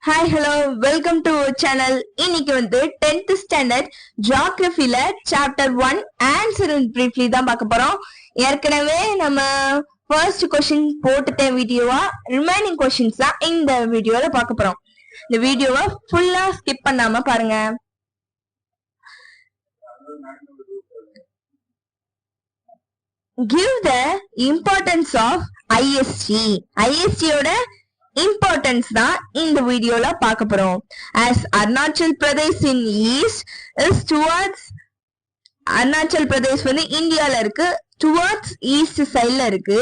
Hi hello welcome to channel. இன்னைக்கு வந்து 10th standard ஜியோகிராஃபில சாப்டர் 1 ஆன்சர் இன் பிரீஃப்லி தான் பார்க்க போறோம். ஏற்கனவே நம்ம ஃபர்ஸ்ட் கொஸ்டின் போட்டுட்ட வீடியோவா ரிமைனிங் கொஸ்டின்ஸ் தான் இந்த வீடியோல பார்க்க போறோம். இந்த வீடியோவை ஃபுல்லா ஸ்கிப் பண்ணாம பாருங்க. Give the importance of IST. IST-யோட இம்பார்ட்டன்ஸ் தான் இந்த வீடியோல பார்க்க போறோம். As Arunachal Pradesh in east is towards Arunachal Pradesh வந்து இந்தியால இருக்கு, டுவர்ட்ஸ் ஈஸ்ட் சைட்ல இருக்கு.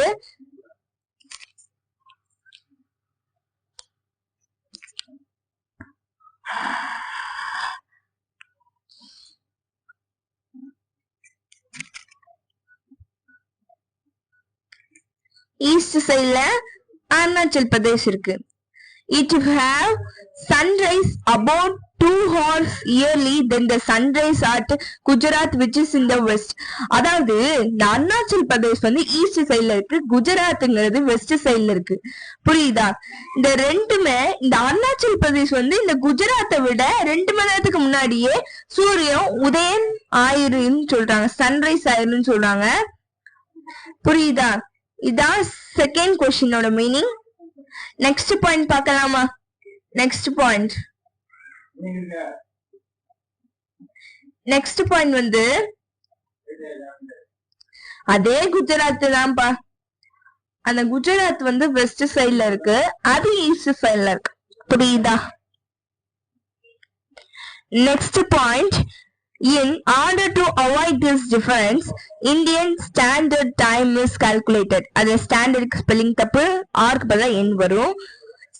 ஈஸ்ட் சைட்ல அருணாச்சல் பிரதேஷ் இருக்கு. It have sunrise about 2 hours yearly than the sunrise at Gujarat which is in the west. அதாவது இந்த அருணாச்சல் பிரதேஷ் வந்து ஈஸ்ட் சைட்ல இருக்கு, குஜராத்ங்கிறது வெஸ்ட் சைட்ல இருக்கு. புரியுதா? இந்த ரெண்டுமே, இந்த அருணாச்சல் பிரதேஷ் வந்து இந்த குஜராத்தை விட 2 மணி நேரத்துக்கு முன்னாடியே சூரியன் உதயம் ஆயிருன்னு சொல்றாங்க, சன்ரைஸ் ஆயிருன்னு சொல்றாங்க. புரியுதா? இதான் செகண்ட் கொஸ்டினோட மீனிங். நெக்ஸ்ட் பாயிண்ட் பார்க்கலாமா? நெக்ஸ்ட் பாயிண்ட் வந்து அதே குஜராத் தான்ப்பா. அந்த குஜராத் வந்து வெஸ்ட் சைட்ல இருக்கு, அது ஈஸ்ட் சைட்ல இருக்கு. புரியுதா? Next point, in order to avoid this difference, Indian standard time is calculated. அது ஸ்டாண்டர்ட் ஸ்பெல்லிங் தப்பு, ஆர்க்கு பதிலா n வரும்.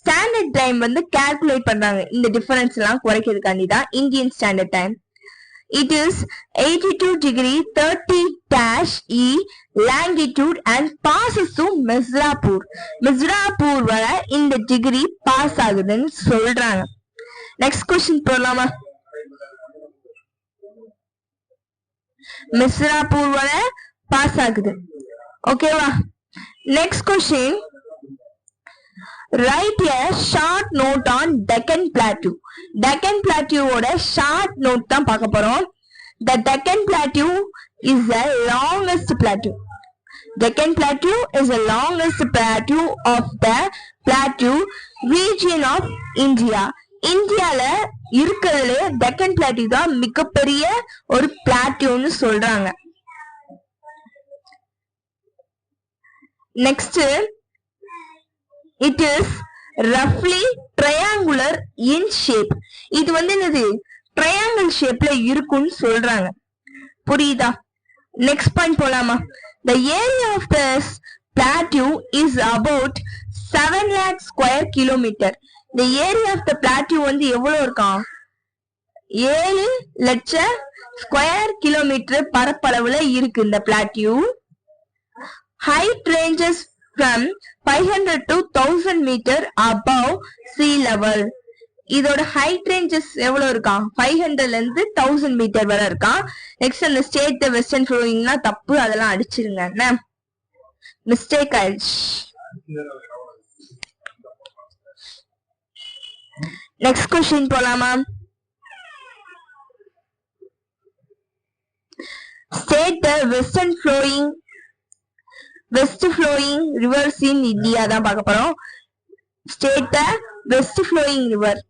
ஸ்டாண்டர்ட் டைம் வந்து கால்குலேட் பண்றாங்க இந்த டிஃபரன்ஸ் எல்லாம் குறைக்கிறதுக்காண்டி தான் Indian standard time. It is 82 degree 30-E latitude and passes to மிஸ்ராப்பூர். மிஸ்ராப்பூர் வர இந்த டிகிரி பாஸ் ஆகுதுன்னு சொல்றாங்க. நெக்ஸ்ட் கொஸ்டின் போடலாமா? மிஸ்ராப்பூர் வர பாஸ் ஆகுது. ஓகேவா? Next question, right a short note on Deccan Plateau. Deccan Plateau-ஓட ஷார்ட் நோட் தான் பார்க்க போறோம். The Deccan Plateau is the longest plateau. Deccan Plateau is the longest plateau of the plateau region of India. இந்தியால இருக்கிறதுல Deccan plateau தான் மிகப்பெரிய ஒரு பிளாட்டியூன்னு சொல்றாங்க. Next, it is roughly triangular in shape. இது வந்து என்னது? ட்ரையாங்கிள் ஷேப்ல இருக்குன்னு சொல்றாங்க. புரியுதா? நெக்ஸ்ட் பாயிண்ட் போலாமா? The area of this plateau is about 7 lakh square kilometer. The area of the plateau வந்து எவ்வளவு இருக்காம்? 7 லட்சம் ஸ்கொயர் கிலோமீட்டர் பரப்பளவுல இருக்கு இந்த plateau. Height ranges from 500 to 1000 meter above sea level. இதோட ஹைட் ரேஞ்சஸ் எவ்வளவு இருக்கா? 500ல இருந்து 1000 மீட்டர் வரை இருக்கா. நெக்ஸ்ட், அந்த ஸ்டேட் வெஸ்டர்ன் ஃப்ளோயிங்னா தப்பு, அதெல்லாம் அடிச்சிருங்க. என்ன மிஸ்டேக் ஆயிடுச்சு. நெக்ஸ்ட் கொஸ்டின் போலாமா? State western flowing reverse in India தான் பார்க்க போறோம். State west flowing river,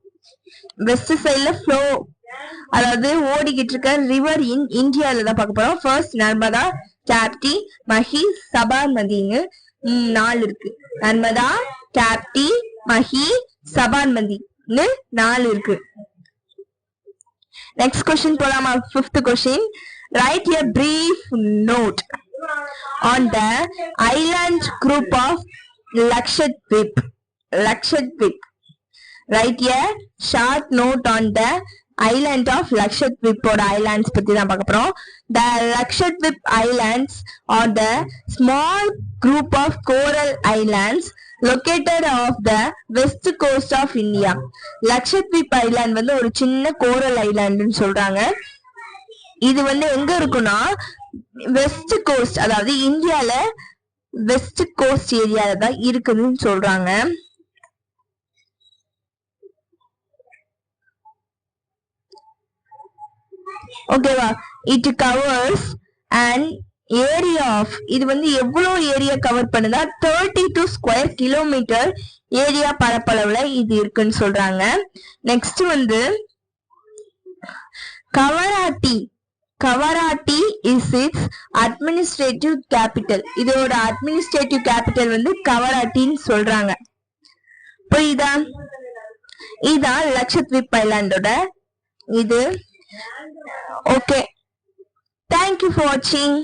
west சைட்ல ஃப்ளோ, அதாவது ஓடிக்கிட்டு இருக்க ரிவர் இன் இந்தியால தான் பார்க்க போறோம். ஃபர்ஸ்ட் நர்மதா, டாப்டி, மஹி, சபர்மதின்னு 4 இருக்கு. நர்மதா, டாப்டி, மஹி, சபர்மதி 4 இருக்கு. நெக்ஸ்ட் கொஸ்டின் போலாமா? 5th question, right a brief note on the island group of Lakshadweep. Write a short note on the island of Lakshadweep or islands பத்தி தான் பார்க்க போறோம். The Lakshadweep islands are the small group of coral islands located off the west coast of India. Lakshadweep island வந்து ஒரு சின்ன கோரல் ஐலாண்டுன்னு சொல்றாங்க. இது வந்து எங்க இருக்குன்னா வெஸ்ட் கோஸ்ட், அதாவது இந்தியால வெஸ்ட் கோஸ்ட் ஏரியால தான் இருக்குதுன்னு சொல்றாங்க. ஓகேவா. It covers and area of, இது வந்து எவ்வளவு ஏரியா கவர் பண்ணுதா, 32 ஸ்கொயர் கிலோமீட்டர் ஏரியா பரப்பளவுல இது இருக்குன்னு சொல்றாங்க. நெக்ஸ்ட் வந்து Kavaratti. Kavaratti is it's administrative capital. இதோட அட்மினிஸ்ட்ரேட்டிவ் கேபிட்டல் வந்து கவராட்டின்னு சொல்றாங்க. புரியுதா? இதான் லட்சத்வீப் ஐலாண்டோட இது. ஓகே, தேங்க்யூ ஃபார் வாட்சிங்.